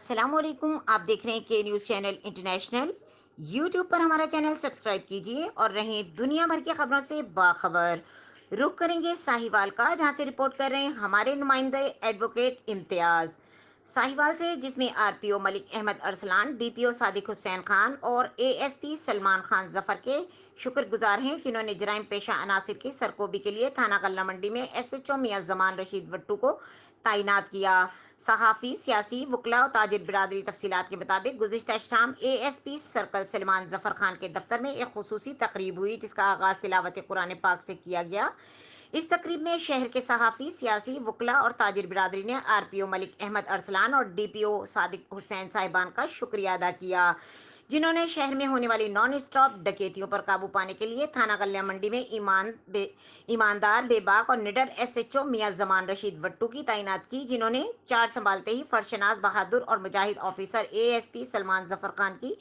अस्सलाम वालेकुम। आप देख रहे हैं के न्यूज़ चैनल इंटरनेशनल। यूट्यूब पर हमारा चैनल सब्सक्राइब कीजिए और रहें दुनिया भर की खबरों से बाखबर। रुख करेंगे साहिवाल का, जहां से रिपोर्ट कर रहे हैं हमारे नुमाइंदे एडवोकेट इम्तियाज़। साहिवाल से, जिसमें आरपीओ मलिक अहमद अरसलान, डीपीओ सादिक हुसैन खान और एएसपी सलमान खान जफर के शुक्रगुजार हैं, जिन्होंने जराइम पेशा अनासिर की सरकोबी के लिए थाना गल्ला मंडी में एसएचओ मियां जमान रशीद वट्टू को तैनात किया। सहाफ़ी, सियासी, वकला और ताजिर बिरादरी तफसीलात के मुताबिक गुज़िश्ता शाम एएसपी सर्कल सलमान जफर खान के दफ्तर में एक खुसूसी तकरीब हुई, जिसका आगाज़ तिलावत कुरान पाक से किया गया। इस तकरीब में शहर के सहाफ़ी, सियासी, वकला और ताजिर बिरादरी ने आरपीओ मलिक अहमद अरसलान और डीपीओ सादिक हुसैन साहिबान का शुक्रिया अदा किया, जिन्होंने शहर में होने वाली नॉन स्टॉप डकैतियों पर काबू पाने के लिए थाना गल्या मंडी में ईमानदार, बेबाक और निडर एसएचओ मियां जमान रशीद वट्टू की तैनात की, जिन्होंने चार्ज संभालते ही फर्शनाज बहादुर और मुजाहिद ऑफिसर एएसपी सलमान जफर खान की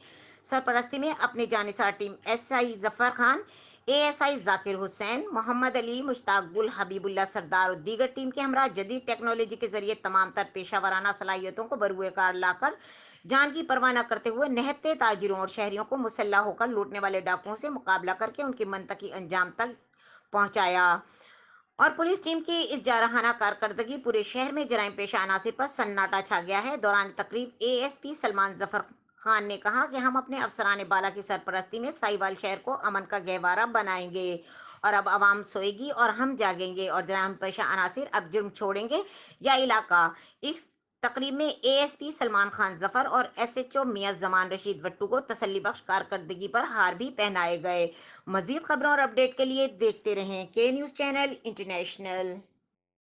सरपरस्ती में अपने जानिसार team SI Zafar Khan, ASI Zakir Hussain, Mohammad Ali, Mushtaq Gul, Habibullah सरदार और दीगर टीम के हमरा जदीद टेक्नोलॉजी के जरिए तमाम तर पेशा वाराना सलाहियतों को बरूए कार लाकर जान की परवाह न करते हुए निहत्ते ताजिरों और शहरियों को मुसल्ला होकर लूटने वाले डाकुओं से मुकाबला करके उनकी मनतकी अंजाम तक पहुंचाया। और पुलिस टीम की इस जारहाना कारकर्दगी पूरे शहर में जराइम पेशा अनासिर पर सन्नाटा छा गया है। दौरान तकरीब एएसपी सलमान जफर खान ने कहा कि हम अपने अफसरान बाला की सरपरस्ती में साहिवाल शहर को अमन का गहवारा बनाएंगे और अब आवाम सोएगी और हम जागेंगे और जराइम पेशा अनासिर अब जुर्म छोड़ेंगे या इलाका। इस तकरीब में एएसपी सलमान खान जफर और एसएचओ मियां जमान रशीद वट्टू को तसल्ली बख्श कारकर्दगी पर हार भी पहनाए गए। मजीद खबरों और अपडेट के लिए देखते रहें के न्यूज़ चैनल इंटरनेशनल।